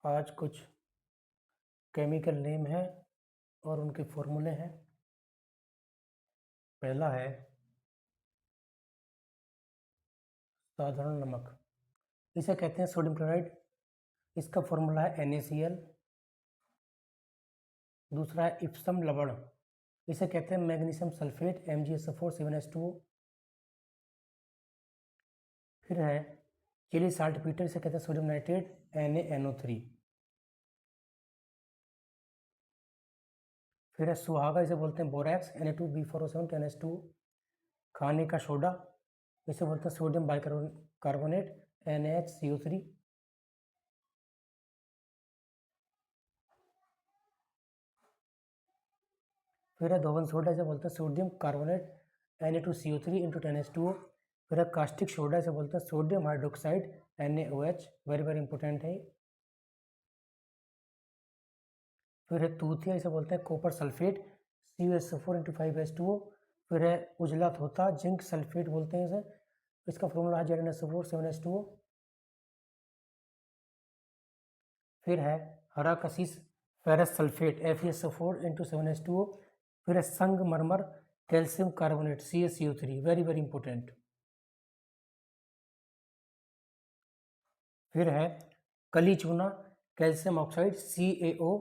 आज कुछ chemical name है और उनके फॉर्मूले हैं। पहला है साधारण नमक, इसे कहते हैं सोडियम क्लोराइड, इसका फॉर्मूला है NaCl। दूसरा है इप्सम लवण, इसे कहते हैं मैग्नीशियम सल्फेट MgSO4 7H2O। फिर है चिली साल्ट पीटर, इसे कहते हैं सोडियम नाइट्रेट NaNO3। फिर है सुहागा, इसे बोलते हैं बोरैक्स Na2B4O7 NH2। खाने का सोडा, इसे बोलते हैं सोडियम बाइकार्बोनेट NaHCO3। फिर है धोवन सोडा, इसे बोलते हैं sodium carbonate Na2CO3 into 10H2O। फिर है कास्टिक सोडा, इसे बोलते हैं sodium hydroxide NaOH, very very important है। फिर है तूतिया, इसे बोलते हैं copper sulphate CuSO4 into 5H2O। फिर है उजला थोथा, जिंक सल्फेट बोलते हैं इसे, इसका फॉर्मूला है ZnSO4 7H2O। फिर है हरा कशिश ferrous sulphate FeSO4 into 7H2O। फिर है संगमरमर calcium carbonate CaCO3, very very important. फिर है कली चूना कैल्शियम ऑक्साइड CaO।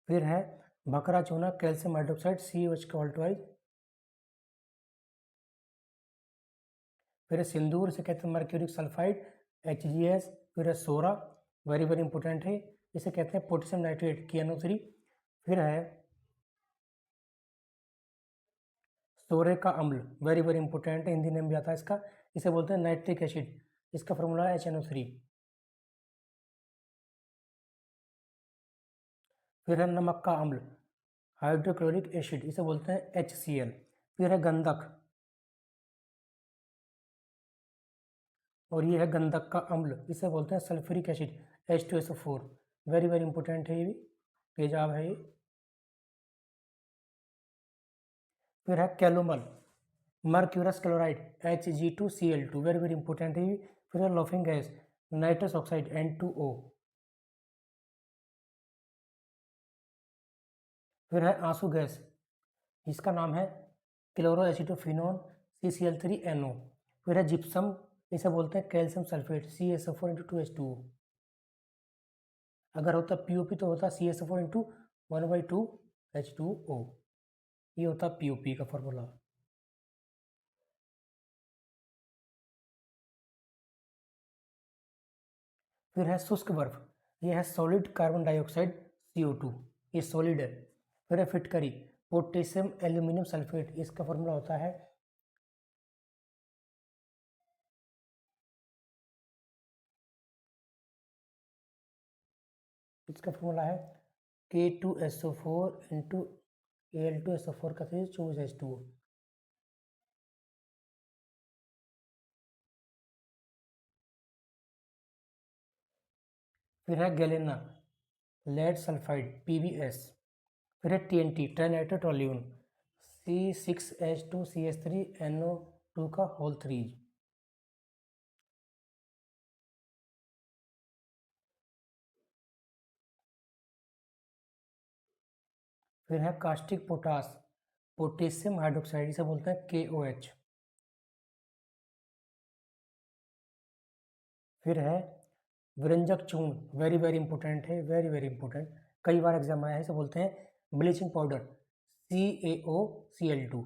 फिर है बकरा चूना कैल्शियम हाइड्रोक्साइड CaOH। फिर है सिंदूर, इसे कहते हैं मर्क्यूरिक सल्फाइड HgS। फिर है सोरा, वेरी वेरी इंपॉर्टेंट है, इसे कहते हैं पोटेशियम नाइट्रेट KNO3। फिर है सोरे का अम्ल, वेरी वेरी इंपॉर्टेंट है, हिंदी नेम भी आता है इसका, इसे बोलते हैं नाइट्रिक एसिड, इसका फॉर्मूला है HNO3। फिर है नमक का अम्ल हाइड्रोक्लोरिक एसिड, इसे बोलते हैं HCl। फिर है गंधक, और ये है गंधक का अम्ल, इसे बोलते हैं sulphuric acid H2SO4, very very important है, ये भी तेजाब है ये। फिर है calomel mercurous chloride Hg2Cl2, very very important है ये। फिर है laughing gas nitrous oxide N2O। फिर है आंसू गैस, इसका नाम है क्लोरोएसिटोफिनोन CCl3NO। फिर है जिप्सम, इसे बोलते हैं calcium sulphate CaSO4 into 2H2O। अगर होता POP तो होता CaSO4 इंटू 1/2H2O, ये होता POP का फॉर्मूला। फिर है शुष्क बर्फ, ये है सॉलिड कार्बन डाइऑक्साइड CO2, ये सॉलिड है। फिर है फिटकरी पोटेशियम एल्यूमिनियम सल्फेट, इसका फॉर्मूला होता है इसका फॉर्मूला है K2SO4 इंटू Al2SO4 का 24H2O। फिर है गैलेना लेड सल्फाइड PbS। फिर है TNT ट्राइनाइट्रोटोल्यून C6H2CH3NO2 का होल 3। फिर है कास्टिक पोटास पोटेशियम हाइड्रोक्साइड, इसे बोलते हैं KOH। फिर है विरंजक चूर्ण, वेरी वेरी इंपॉर्टेंट है, वेरी वेरी इंपॉर्टेंट, कई बार एग्जाम आया है, इसे बोलते हैं ब्लीचिंग पाउडर CaOCl2।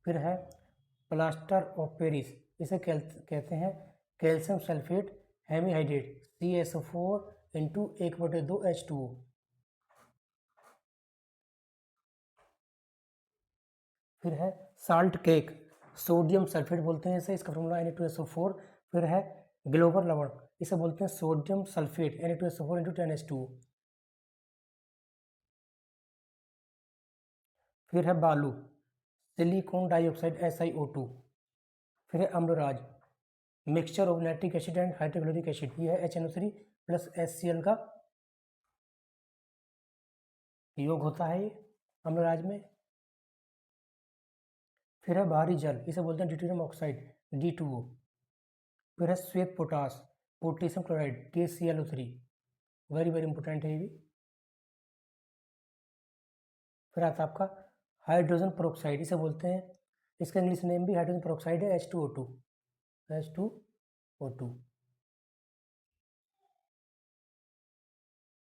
फिर है प्लास्टर ऑफ पेरिस, इसे कहते हैं calcium sulphate hemihydrate CaSO4 into 1/2H2O। फिर है साल्ट केक सोडियम सल्फेट बोलते हैं इसे, इसका फॉर्मूला Na2SO4। फिर है ग्लोबल लवण, इसे बोलते हैं sodium sulphate Na2SO4 into 10H2O। फिर है बालू सिलिकॉन डाइऑक्साइड SiO2। फिर है Amalraj mixture of nitric acid and hydrochloric acid, ये है HNO3 प्लस HCl का योग होता है ये अम्लराज में। फिर है भारी जल, इसे बोलते हैं ड्यूटेरियम ऑक्साइड D2O। फिर है श्वेत potash, potassium chloride KClO3, very very important है ये भी। फिर आता है आपका हाइड्रोजन पेरोक्साइड, इसे बोलते हैं, इसका इंग्लिश नेम भी हाइड्रोजन पेरोक्साइड है, H2O2, H2O2।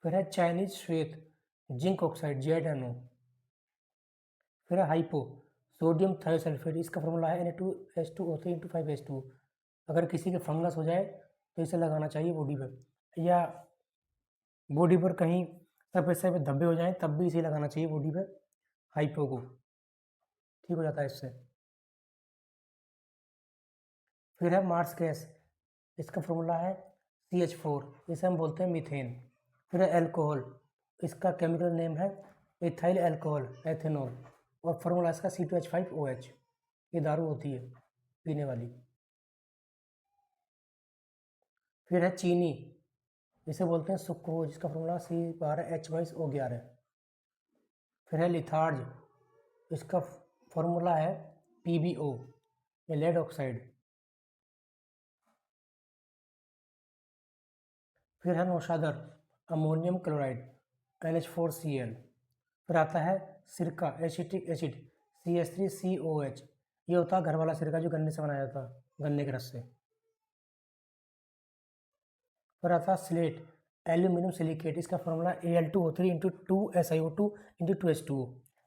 फिर है चाइनीज श्वेत, जिंक ऑक्साइड ZnO। फिर है हाइपो, सोडियम थायोसल्फेट, इसका फॉर्मूला है Na2H2O3 × 5H2। अगर किसी के फंगस हो जाए तो इसे लगाना चाहिए बॉडी पर, या बॉडी पर कहीं सफ़ेद सफ़ेद धब्बे हो जाएं तब भी इसे लगाना चाहिए बॉडी पर, हाइपो को, ठीक हो जाता है इससे। फिर है मार्स गैस, इसका फॉर्मूला है CH4, इसे हम बोलते हैं मीथेन। फिर है एल्कोहल, इसका केमिकल नेम है इथाइल एल्कोहल एथेनॉल, और फॉर्मूला इसका C2H5OH। ये दारू होती है पीने वाली। फिर है चीनी, इसे बोलते हैं सुक्रोज, जिसका फॉर्मूला C12H22O11। फिर है लिथार्ज, इसका फॉर्मूला है PbO, ये लेड ऑक्साइड। फिर है नौशादर, अमोनियम क्लोराइड NH4Cl। फिर आता है सिरका, एसिटिक एसिड CH3COH, ये होता है घर वाला सिरका जो गन्ने से बनाया जाता है, गन्ने के रस से। फिर आता है स्लेट, एल्यूमिनियम सिलिकेट, इसका formula Al2O3 × 2SiO2 × 2H2O,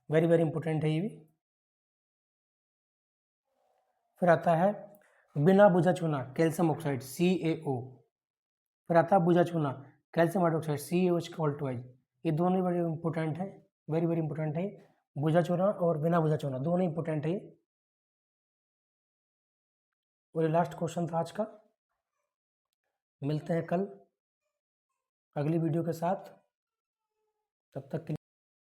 very very important है ये भी। फिर आता है बिना बुझा चूना, कैल्शियम ऑक्साइड CaO। फिर आता है बुझा चूना, कैल्शियम हाइड्रोक्साइड CaOH, ये दोनों ही बड़े इंपॉर्टेंट है, वेरी वेरी इंपॉर्टेंट है। बुझा चूना और बिना बुझा चूना दोनों इंपॉर्टेंट है। और ये लास्ट क्वेश्चन था आज का। मिलते हैं कल अगली वीडियो के साथ, तब तक के लिए।